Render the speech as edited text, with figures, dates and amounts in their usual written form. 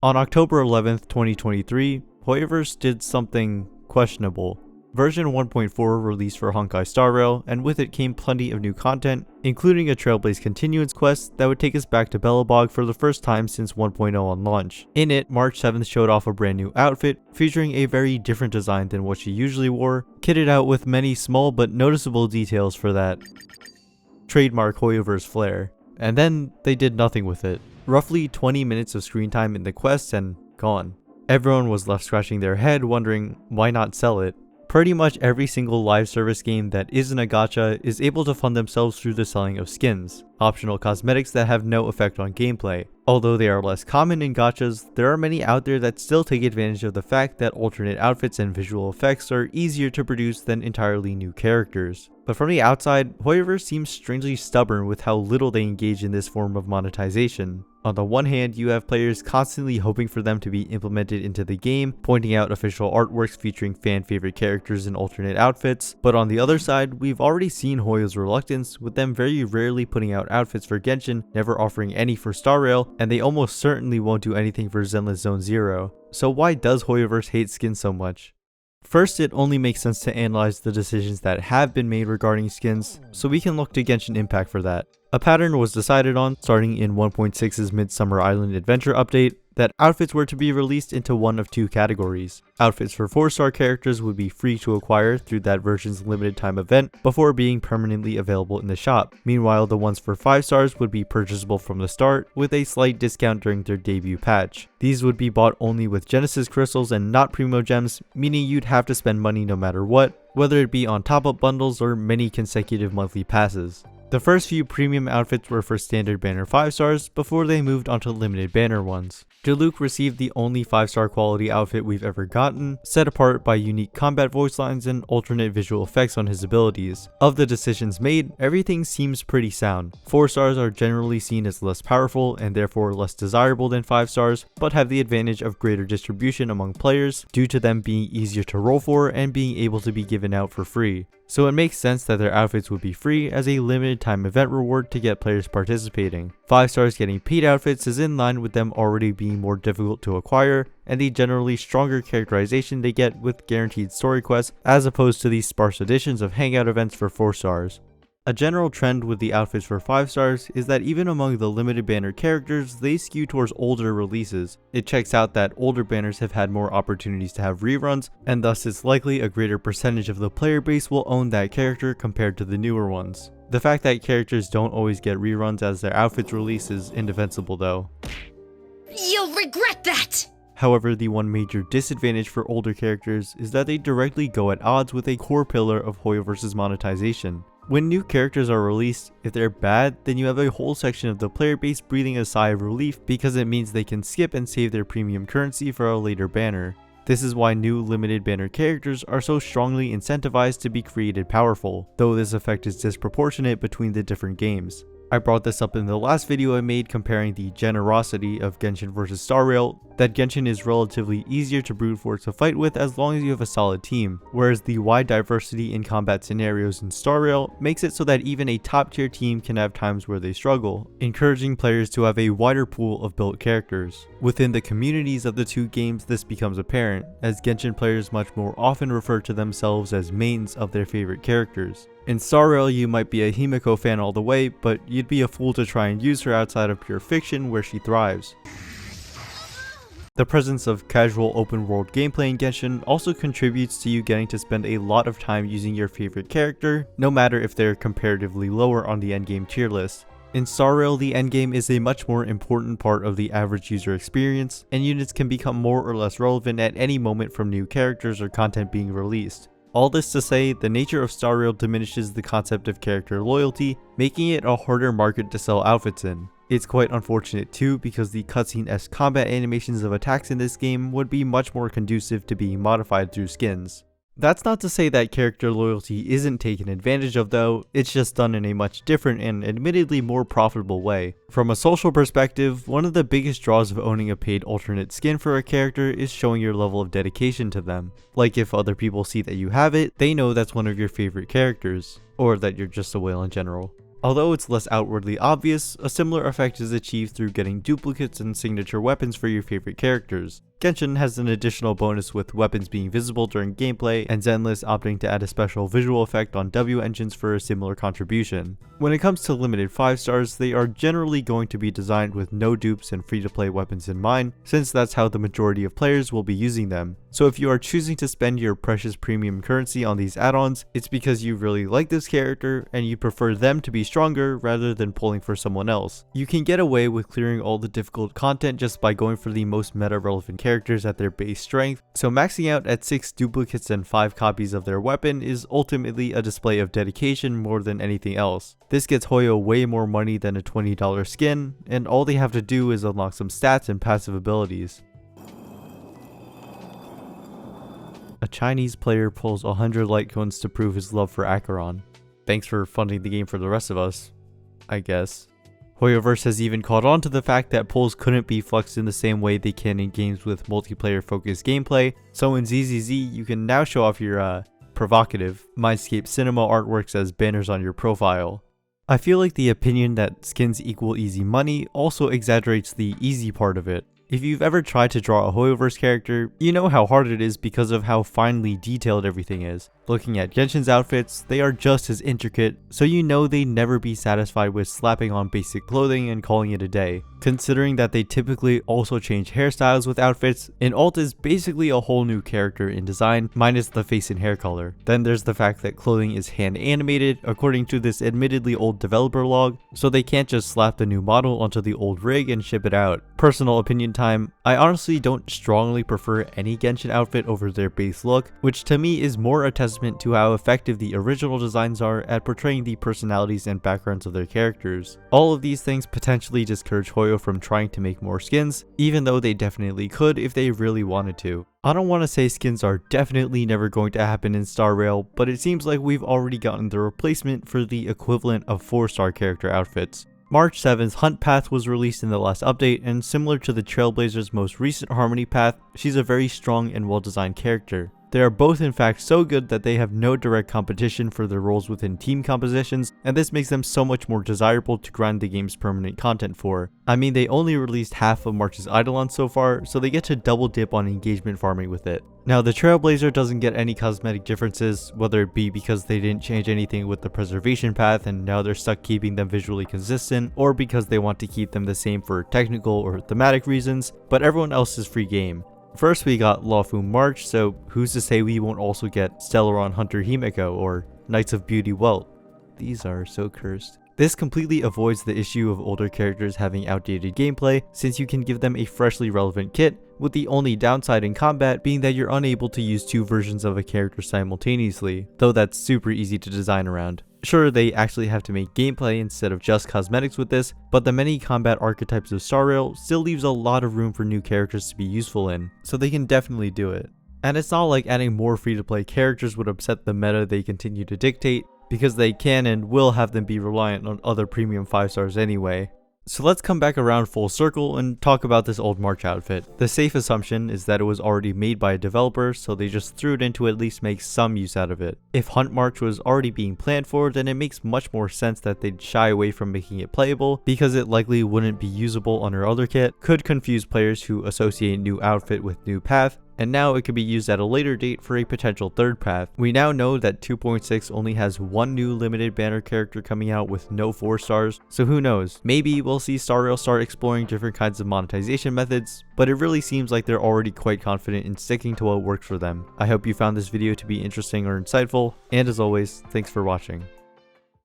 On October 11th, 2023, Hoyoverse did something questionable. Version 1.4 released for Honkai Star Rail, and with it came plenty of new content, including a Trailblaze Continuance quest that would take us back to Belobog for the first time since 1.0 on launch. In it, March 7th showed off a brand new outfit, featuring a very different design than what she usually wore, kitted out with many small but noticeable details for that trademark Hoyoverse flair. And then they did nothing with it. Roughly 20 minutes of screen time in the quest and gone. Everyone was left scratching their head wondering why not sell it. Pretty much every single live service game that isn't a gacha is able to fund themselves through the selling of skins, optional cosmetics that have no effect on gameplay. Although they are less common in gachas, there are many out there that still take advantage of the fact that alternate outfits and visual effects are easier to produce than entirely new characters. But from the outside, Hoyoverse seems strangely stubborn with how little they engage in this form of monetization. On the one hand, you have players constantly hoping for them to be implemented into the game, pointing out official artworks featuring fan favorite characters in alternate outfits, but on the other side, we've already seen Hoyo's reluctance, with them very rarely putting out outfits for Genshin, never offering any for Star Rail, and they almost certainly won't do anything for Zenless Zone Zero. So why does Hoyoverse hate skins so much? First, it only makes sense to analyze the decisions that have been made regarding skins, so we can look to Genshin Impact for that. A pattern was decided on, starting in 1.6's Midsummer Island Adventure update, that outfits were to be released into one of two categories. Outfits for 4-star characters would be free to acquire through that version's limited time event before being permanently available in the shop. Meanwhile, the ones for 5 stars would be purchasable from the start with a slight discount during their debut patch. These would be bought only with Genesis crystals and not Primo gems, meaning you'd have to spend money no matter what, whether it be on top-up bundles or many consecutive monthly passes. The first few premium outfits were for standard banner 5 stars before they moved onto limited banner ones. Diluc received the only 5-star quality outfit we've ever gotten, set apart by unique combat voice lines and alternate visual effects on his abilities. Of the decisions made, everything seems pretty sound. 4 stars are generally seen as less powerful and therefore less desirable than 5 stars, but have the advantage of greater distribution among players due to them being easier to roll for and being able to be given out for free. So it makes sense that their outfits would be free as a limited time event reward to get players participating. 5 stars getting paid outfits is in line with them already being more difficult to acquire, and the generally stronger characterization they get with guaranteed story quests as opposed to these sparse additions of hangout events for 4 stars. A general trend with the outfits for 5 stars is that even among the limited banner characters, they skew towards older releases. It checks out that older banners have had more opportunities to have reruns, and thus it's likely a greater percentage of the player base will own that character compared to the newer ones. The fact that characters don't always get reruns as their outfits release is indefensible though. You'll regret that! However, the one major disadvantage for older characters is that they directly go at odds with a core pillar of Hoyoverse's monetization. When new characters are released, if they're bad, then you have a whole section of the player base breathing a sigh of relief because it means they can skip and save their premium currency for a later banner. This is why new limited banner characters are so strongly incentivized to be created powerful, though this effect is disproportionate between the different games. I brought this up in the last video I made comparing the generosity of Genshin versus Star Rail, that Genshin is relatively easier to brute force to fight with as long as you have a solid team, whereas the wide diversity in combat scenarios in Star Rail makes it so that even a top tier team can have times where they struggle, encouraging players to have a wider pool of built characters. Within the communities of the two games this becomes apparent, as Genshin players much more often refer to themselves as mains of their favorite characters. In Star Rail, you might be a Himiko fan all the way, but you'd be a fool to try and use her outside of pure fiction where she thrives. The presence of casual open world gameplay in Genshin also contributes to you getting to spend a lot of time using your favorite character, no matter if they're comparatively lower on the endgame tier list. In Star Rail, the endgame is a much more important part of the average user experience, and units can become more or less relevant at any moment from new characters or content being released. All this to say, the nature of Star Rail diminishes the concept of character loyalty, making it a harder market to sell outfits in. It's quite unfortunate too, because the cutscene-esque combat animations of attacks in this game would be much more conducive to being modified through skins. That's not to say that character loyalty isn't taken advantage of though, it's just done in a much different and admittedly more profitable way. From a social perspective, one of the biggest draws of owning a paid alternate skin for a character is showing your level of dedication to them. Like if other people see that you have it, they know that's one of your favorite characters, or that you're just a whale in general. Although it's less outwardly obvious, a similar effect is achieved through getting duplicates and signature weapons for your favorite characters. Genshin has an additional bonus with weapons being visible during gameplay, and Zenless opting to add a special visual effect on W engines for a similar contribution. When it comes to limited 5 stars, they are generally going to be designed with no dupes and free-to-play weapons in mind, since that's how the majority of players will be using them. So if you are choosing to spend your precious premium currency on these add-ons, it's because you really like this character and you prefer them to be stronger rather than pulling for someone else. You can get away with clearing all the difficult content just by going for the most meta-relevant characters at their base strength, so maxing out at 6 duplicates and 5 copies of their weapon is ultimately a display of dedication more than anything else. This gets Hoyo way more money than a $20 skin, and all they have to do is unlock some stats and passive abilities. A Chinese player pulls 100 Litecoins to prove his love for Acheron. Thanks for funding the game for the rest of us, I guess. Hoyoverse has even caught on to the fact that pulls couldn't be flexed in the same way they can in games with multiplayer focused gameplay, so in ZZZ you can now show off your provocative Mindscape cinema artworks as banners on your profile. I feel like the opinion that skins equal easy money also exaggerates the easy part of it. If you've ever tried to draw a Hoyoverse character, you know how hard it is because of how finely detailed everything is. Looking at Genshin's outfits, they are just as intricate, so you know they'd never be satisfied with slapping on basic clothing and calling it a day. Considering that they typically also change hairstyles with outfits, an alt is basically a whole new character in design, minus the face and hair color. Then there's the fact that clothing is hand animated according to this admittedly old developer log, so they can't just slap the new model onto the old rig and ship it out. Personal opinion time, I honestly don't strongly prefer any Genshin outfit over their base look, which to me is more a testament to how effective the original designs are at portraying the personalities and backgrounds of their characters. All of these things potentially discourage Hoyo from trying to make more skins, even though they definitely could if they really wanted to. I don't want to say skins are definitely never going to happen in Star Rail, but it seems like we've already gotten the replacement for the equivalent of 4-star character outfits. March 7th, Hunt Path was released in the last update, and similar to the Trailblazer's most recent Harmony Path, she's a very strong and well-designed character. They are both in fact so good that they have no direct competition for their roles within team compositions, and this makes them so much more desirable to grind the game's permanent content for. I mean, they only released half of March's Eidolon so far, so they get to double dip on engagement farming with it. Now, the Trailblazer doesn't get any cosmetic differences, whether it be because they didn't change anything with the preservation path and now they're stuck keeping them visually consistent, or because they want to keep them the same for technical or thematic reasons, but everyone else is free game. First we got Lawfu March, so who's to say we won't also get Stellaron Hunter Himeko or Knights of Beauty Welt. These are so cursed. This completely avoids the issue of older characters having outdated gameplay, since you can give them a freshly relevant kit, with the only downside in combat being that you're unable to use 2 versions of a character simultaneously, though that's super easy to design around. Sure, they actually have to make gameplay instead of just cosmetics with this, but the many combat archetypes of Star Rail still leaves a lot of room for new characters to be useful in, so they can definitely do it. And it's not like adding more free-to-play characters would upset the meta they continue to dictate, because they can and will have them be reliant on other premium 5 stars anyway. So let's come back around full circle and talk about this old March outfit. The safe assumption is that it was already made by a developer, so they just threw it in to at least make some use out of it. If Hunt March was already being planned for, then it makes much more sense that they'd shy away from making it playable, because it likely wouldn't be usable on her other kit, could confuse players who associate new outfit with new path, and now it could be used at a later date for a potential third path. We now know that 2.6 only has one new limited banner character coming out with no 4 stars, so who knows, maybe we'll see Star Rail start exploring different kinds of monetization methods, but it really seems like they're already quite confident in sticking to what works for them. I hope you found this video to be interesting or insightful, and as always, thanks for watching.